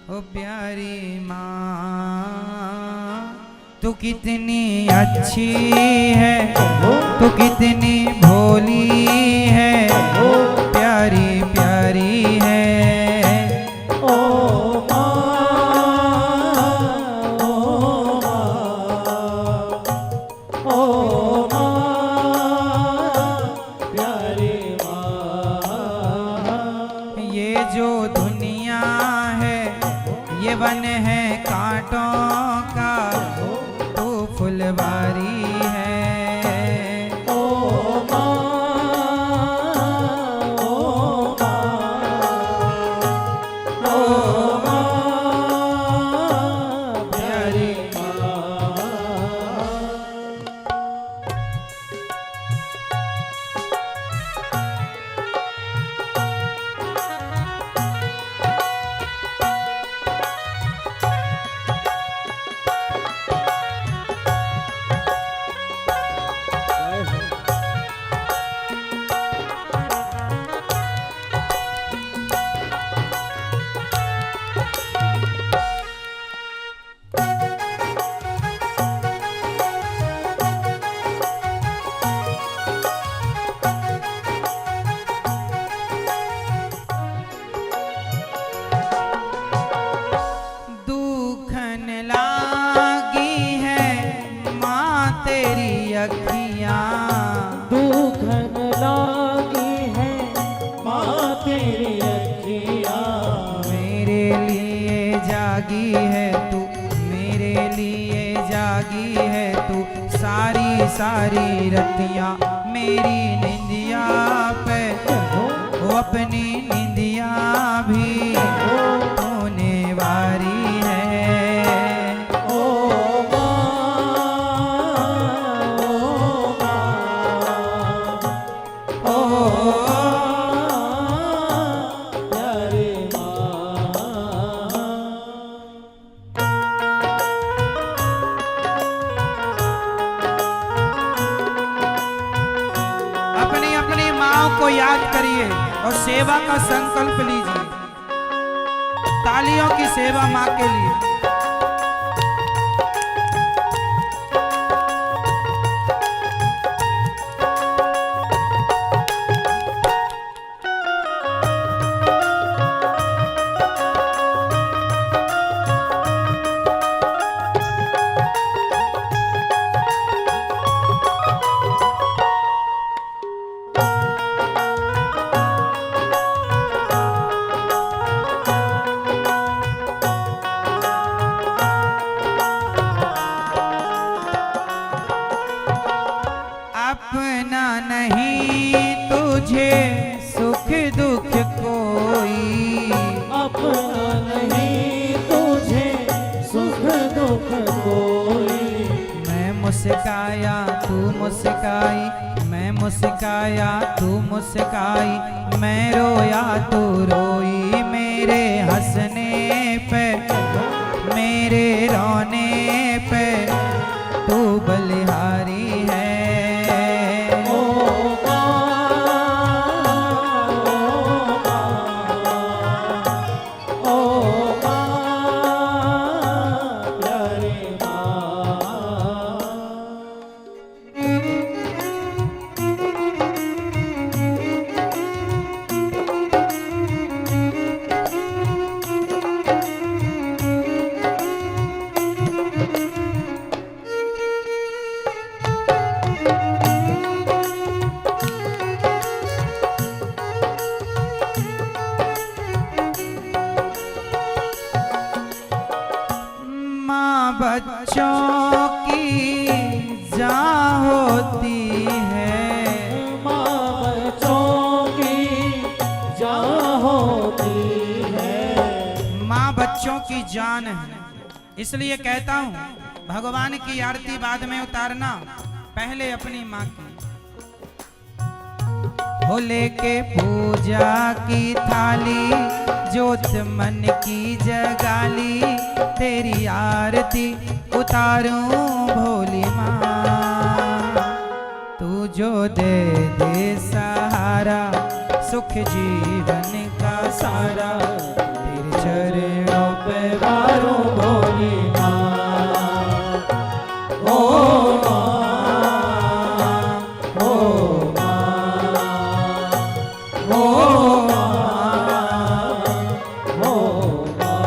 ओ प्यारी माँ तू कितनी अच्छी है, तू कितनी भोली है, प्यारी प्यारी है। ओ माँ, ओ माँ, प्यारी माँ। ये जो दुनिया है ये वन है कांटों का, तू फुलवारी है। ओ माँ, ओ माँ, ओ माँ, प्यारी माँ। दुखन लागी है माँ तेरी अखियाँ, दुखन लागी है माँ तेरी अखियाँ। मेरे लिए जागी है तू, मेरे लिए जागी है तू, सारी सारी रतियाँ मेरी निंदिया पे, वो अपनी निंदिया भी तूने वारी है। ओ माँ, ओ माँ, प्यारी माँ। अपनी अपनी माँ को याद करिए और सेवा का संकल्प लीजिए। तालियों की सेवा माँ के लिए। अपना नहीं तुझे सुख दुख कोई, अपना नहीं तुझे सुख दुख कोई। मैं मुस्काया तू मुस्काई, मैं मुस्काया तू मुस्काई, मैं रोया तू रोई, मेरे हंसने पे मेरे रोने पे तू बलिहारी है। ओ माँ, ओ माँ, प्यारी माँ। माँ बच्चों की जान होती है, माँ बच्चों की जान होती है। माँ बच्चों की जान है। इसलिए कहता हूँ भगवान की आरती बाद में उतारना, पहले अपनी माँ की। हो लेके पूजा की थाली, ज्योत मन की जगाली, तेरी आरती उतारूं भोली माँ। तू जो दे दे सहारा, सुख जीवन का सारा, तेरे चरणों पे बारो भोली माँ। ओ माँ, ओ माँ, ओ माँ, ओ माँ।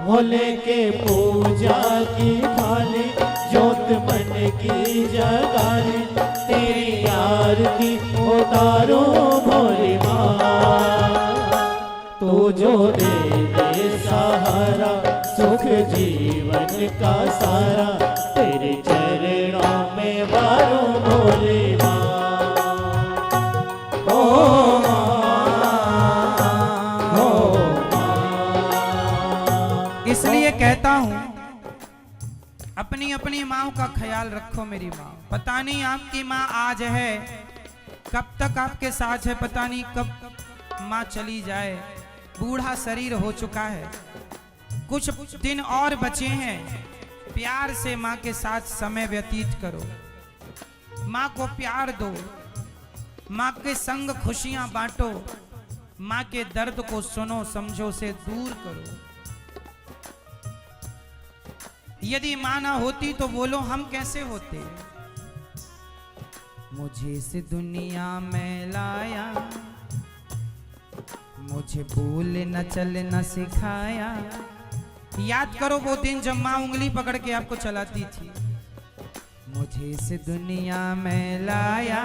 भोले के पूजा की थाली ज्योत मन की जगाली, तेरी आरती उतारो भोली माँ। तू जो दे दे सहारा सुख जीवन का सारा, तेरे चरणों में बारो भोली माँ। ओ माँ, ओ माँ। इसलिए कहता हूं अपनी अपनी माँ का ख्याल रखो मेरी माँ। पता नहीं आपकी माँ आज है, कब तक आपके साथ है, पता नहीं कब माँ चली जाए। बूढ़ा शरीर हो चुका है, कुछ दिन और बचे हैं। प्यार से माँ के साथ समय व्यतीत करो, माँ को प्यार दो, माँ के संग खुशियां बांटो, माँ के दर्द को सुनो, समझो, से दूर करो। यदि माँ ना होती तो बोलो हम कैसे होते। मुझे इस दुनिया में लाया, मुझे बोल न चलना सिखाया। याद करो वो दिन जब माँ उंगली पकड़ के आपको चलाती थी। मुझे इस दुनिया में लाया,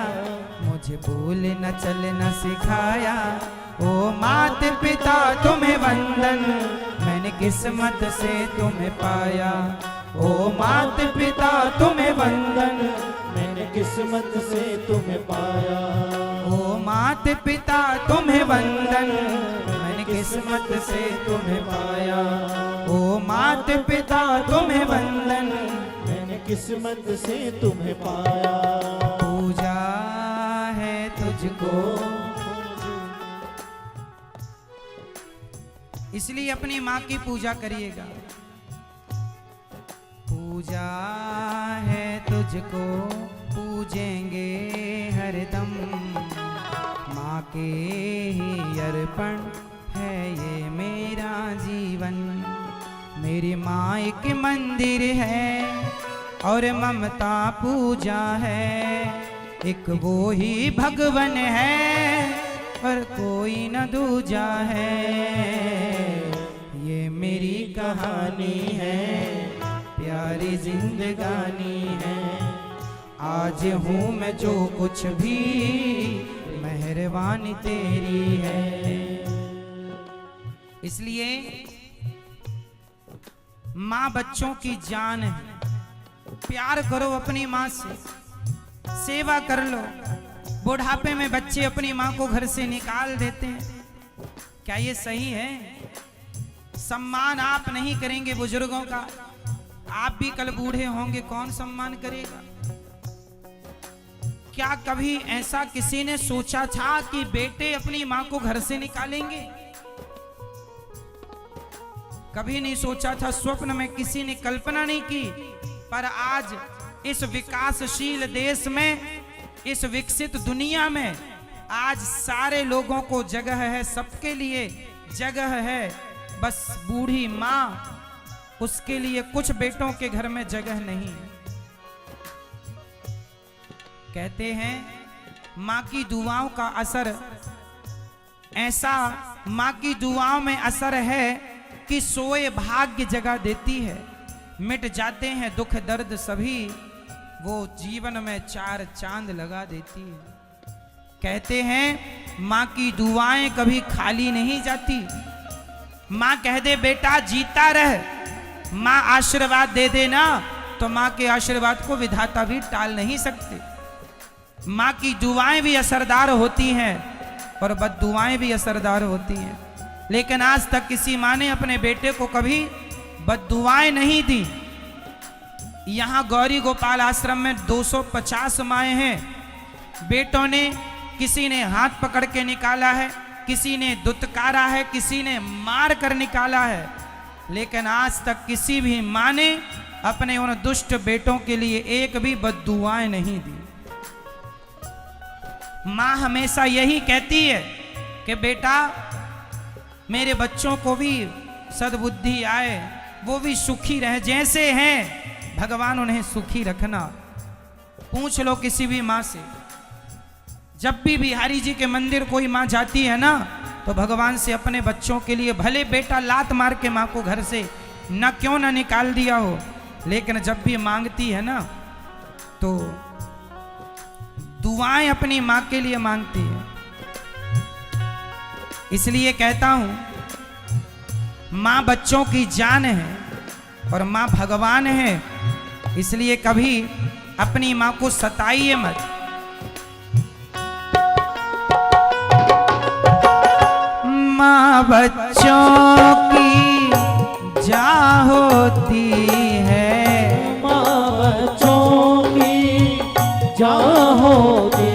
मुझे बोल न चलना सिखाया। ओ माता पिता तुम्हें वंदन, मैंने किस्मत से तुम्हें पाया। ओ माता पिता तुम्हें वंदन, मैंने किस्मत से तुम्हें पाया। ओ माता पिता तुम्हें वंदन, मैंने किस्मत से तुम्हें पाया। ओ माता पिता तुम्हें वंदन, मैंने किस्मत से तुम्हें पाया। पूजा है तुझको, इसलिए अपनी माँ की पूजा करिएगा। पूजा है तुझको, पूजेंगे हरदम, माँ के ही अर्पण है ये मेरा जीवन। मेरी माँ एक मंदिर है और ममता पूजा है, एक वो ही भगवन है पर कोई न दूजा है। ये मेरी कहानी है, प्यारी जिंदगानी है। आज हूँ मैं जो कुछ भी, मेहरबानी तेरी है। इसलिए माँ बच्चों की जान है। प्यार करो अपनी माँ से, सेवा कर लो। बुढ़ापे में बच्चे अपनी माँ को घर से निकाल देते हैं, क्या ये सही है? सम्मान आप नहीं करेंगे बुजुर्गों का, आप भी कल बूढ़े होंगे, कौन सम्मान करेगा? क्या कभी ऐसा किसी ने सोचा था कि बेटे अपनी माँ को घर से निकालेंगे? कभी नहीं सोचा था, स्वप्न में किसी ने कल्पना नहीं की। पर आज इस विकासशील देश में, इस विकसित दुनिया में आज सारे लोगों को जगह है, सबके लिए जगह है। बस बूढ़ी माँ, उसके लिए कुछ बेटों के घर में जगह नहीं है। कहते हैं माँ की दुआओं का असर ऐसा, माँ की दुआओं में असर है कि सोए भाग्य जगा देती है। मिट जाते हैं दुख दर्द सभी, वो जीवन में चार चांद लगा देती है। कहते हैं माँ की दुआएं कभी खाली नहीं जाती। माँ कह दे बेटा जीता रह, माँ आशीर्वाद दे देना, तो माँ के आशीर्वाद को विधाता भी टाल नहीं सकते। माँ की दुआएं भी असरदार होती हैं और बद्दुआएं भी असरदार होती हैं। लेकिन आज तक किसी माँ ने अपने बेटे को कभी बद्दुआएं नहीं दी। यहाँ गौरी गोपाल आश्रम में 250 माएँ हैं। बेटों ने, किसी ने हाथ पकड़ के निकाला है, किसी ने दुत्कारा है, किसी ने मार कर निकाला है, लेकिन आज तक किसी भी माँ ने अपने उन दुष्ट बेटों के लिए एक भी बद्दुआएं नहीं दी। माँ हमेशा यही कहती है कि बेटा मेरे बच्चों को भी सद्बुद्धि आए, वो भी सुखी रहे, जैसे हैं भगवान उन्हें सुखी रखना। पूछ लो किसी भी माँ से, जब भी बिहारी जी के मंदिर कोई माँ जाती है ना, तो भगवान से अपने बच्चों के लिए, भले बेटा लात मार के माँ को घर से न क्यों ना निकाल दिया हो, लेकिन जब भी मांगती है ना तो दुआएं अपनी माँ के लिए मांगती है। इसलिए कहता हूं माँ बच्चों की जान है और माँ भगवान है, इसलिए कभी अपनी माँ को सताइए मत। माँ बच्चों की जा होती है, माँ बच्चों की जा होती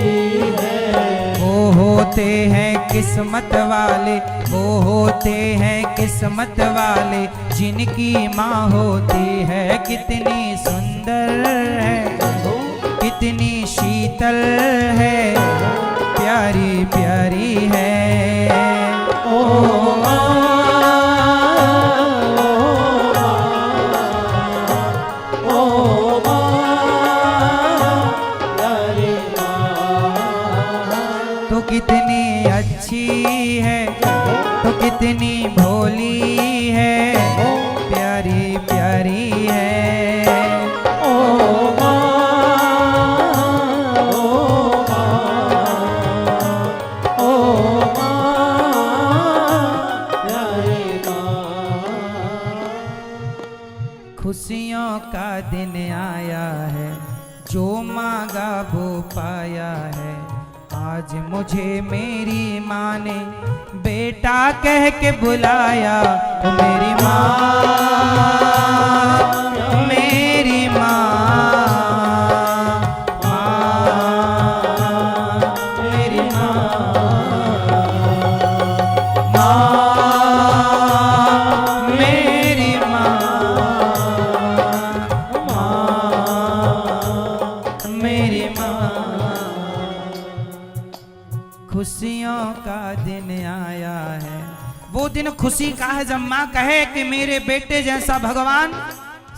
है। वो होते हैं किस्मत वाले, वो होते हैं किस्मत वाले, जिनकी माँ होती है। कितनी सुंदर है, कितनी शीतल है, प्यारी प्यारी है। ओ तो कितनी अच्छी है, तो कितनी भोली है, प्यारी प्यारी है। ओ खुशियों का दिन आया है, जो मांगा वो पाया है। आज मुझे मेरी माँ ने बेटा कह के बुलाया, तो मेरी माँ, मेरी माँ, मेरी माँ, मेरी मेरी माँ। खुशियों का दिन आया है, वो दिन खुशी का है जब माँ कहे कि मेरे बेटे जैसा भगवान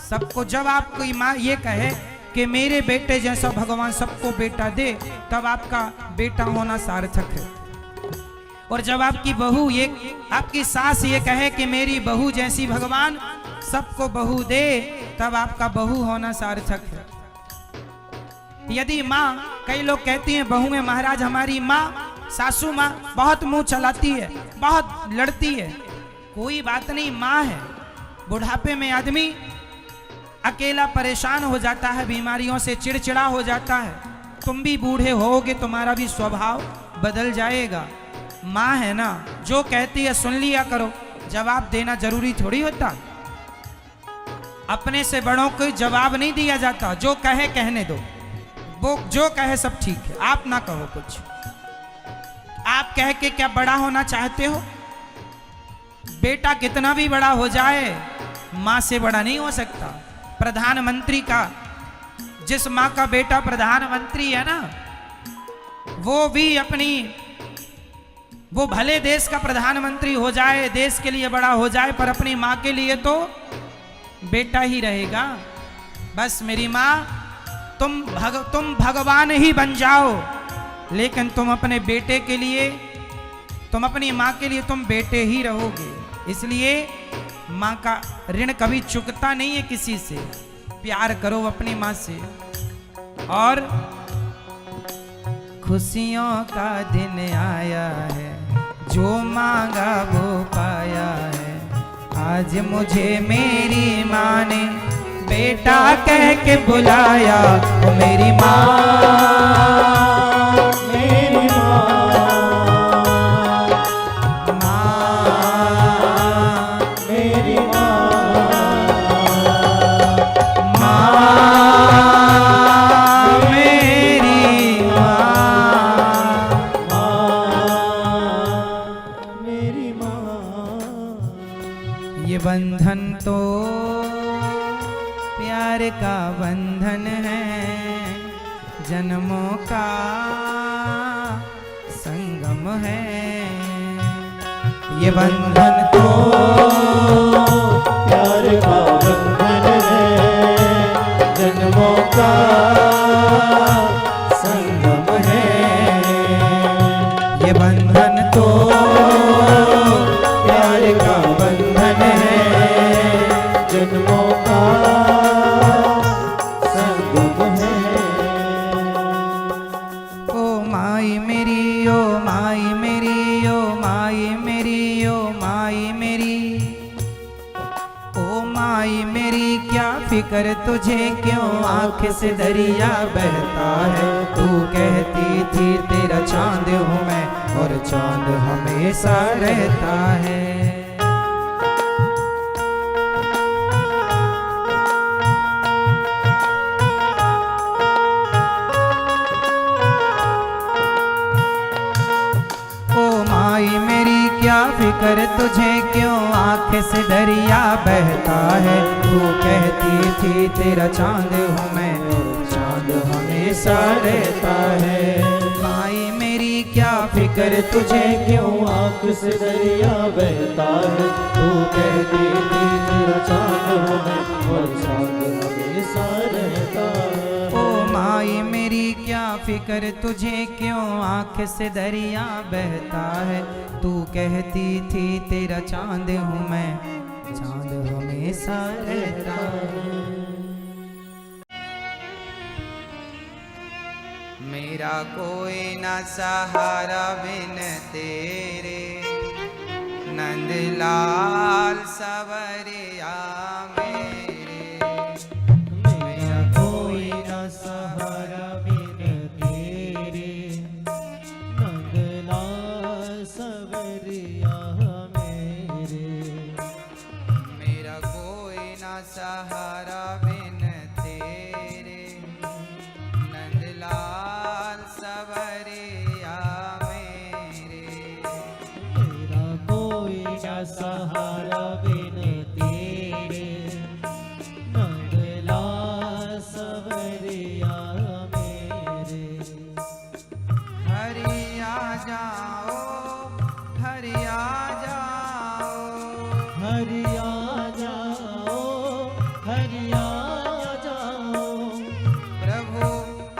सबको, जब आपकी माँ ये कहे कि मेरे बेटे जैसा भगवान सबको बेटा दे, तब आपका बेटा होना सार्थक है। और जब आपकी बहू ये, आपकी सास ये कहे कि मेरी बहू जैसी भगवान सबको बहू दे, तब आपका बहू होना सार्थक है। यदि माँ, कई लोग कहती हैं बहू में महाराज हमारी माँ, सासू माँ बहुत मुंह चलाती है, बहुत लड़ती है। कोई बात नहीं, माँ है। बुढ़ापे में आदमी अकेला परेशान हो जाता है, बीमारियों से चिड़चिड़ा हो जाता है। तुम भी बूढ़े होगे, तुम्हारा भी स्वभाव बदल जाएगा। माँ है ना, जो कहती है सुन लिया करो, जवाब देना जरूरी थोड़ी होता। अपने से बड़ों को जवाब नहीं दिया जाता, जो कहे कहने दो, वो जो कहे सब ठीक है, आप ना कहो कुछ। आप कह के क्या बड़ा होना चाहते हो? बेटा कितना भी बड़ा हो जाए, माँ से बड़ा नहीं हो सकता। प्रधानमंत्री का, जिस माँ का बेटा प्रधानमंत्री है ना, वो भी अपनी, वो भले देश का प्रधानमंत्री हो जाए, देश के लिए बड़ा हो जाए, पर अपनी माँ के लिए तो बेटा ही रहेगा। बस मेरी माँ, तुम भगवान ही बन जाओ, लेकिन तुम अपने बेटे के लिए, तुम अपनी माँ के लिए तुम बेटे ही रहोगे। इसलिए माँ का ऋण कभी चुकता नहीं है किसी से। प्यार करो अपनी माँ से। और खुशियों का दिन आया है, जो मांगा वो पाया है। आज मुझे मेरी माँ ने बेटा कह के बुलाया, ओ मेरी माँ, मेरी माँ, मेरी माँ, मेरी मेरी माँ। ये बंधन तो प्यार का बंधन है, जन्मों का संगम है। ये बंधन तो मेरी, ओ माई मेरी क्या फिक्र तुझे, क्यों आंख से दरिया बहता है। तू कहती थी तेरा चांद हूँ मैं, और चांद हमेशा रहता है। क्या फिक्र तुझे, क्यों आंख से दरिया बहता है। तू कहती थी तेरा चांद हूँ मैं, और चांद हमेशा रहता है। माई मेरी क्या फिक्र तुझे, क्यों आंख से दरिया बहता है। तू कहती थी तेरा चांद हूँ मैं, और चांद हमेशा रहता है। ओ माई मेरी क्या फिक्र तुझे, क्यों आंख से दरिया बहता है। तू कहती थी तेरा चांद हूँ मैं, चांद हमेशा रहता है। मेरा कोई ना सहारा बिन तेरे, नंदलाल सवरिया मेरे। मेरा कोई ना सहारा बिन तेरे, नंदलाल सवरिया मेरे। मेरा कोई ना सहारा बिन तेरे, नंदलाल सवरिया मेरे। मेरा कोई ना सहारा बिन तेरे, नंदलाल सवरिया मेरे। हरि आ जाओ, हरि आ जाओ, हरि आ जाओ, हरि आ जाओ। प्रभु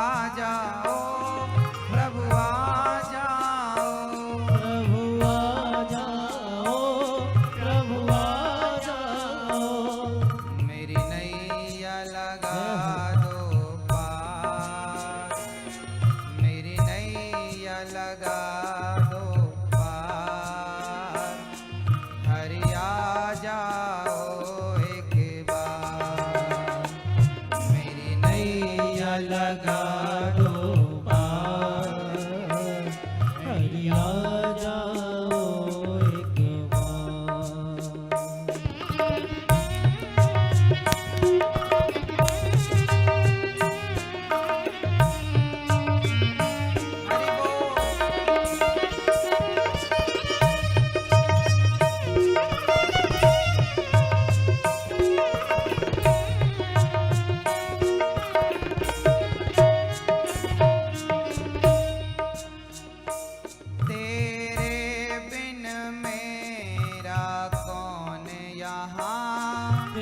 आ जाओ, प्रभु आ जाओ। प्रभु आ जाओ, प्रभु आ जाओ। मेरी नैया लगा दो पार, मेरी नैया लगा दो पार। हरि आ जाओ एक बार, मेरी नैया लगा दो पार। हरि आ जाओ एक बार। हरि बोल। तेरे बिन मेरा कौन यहाँ,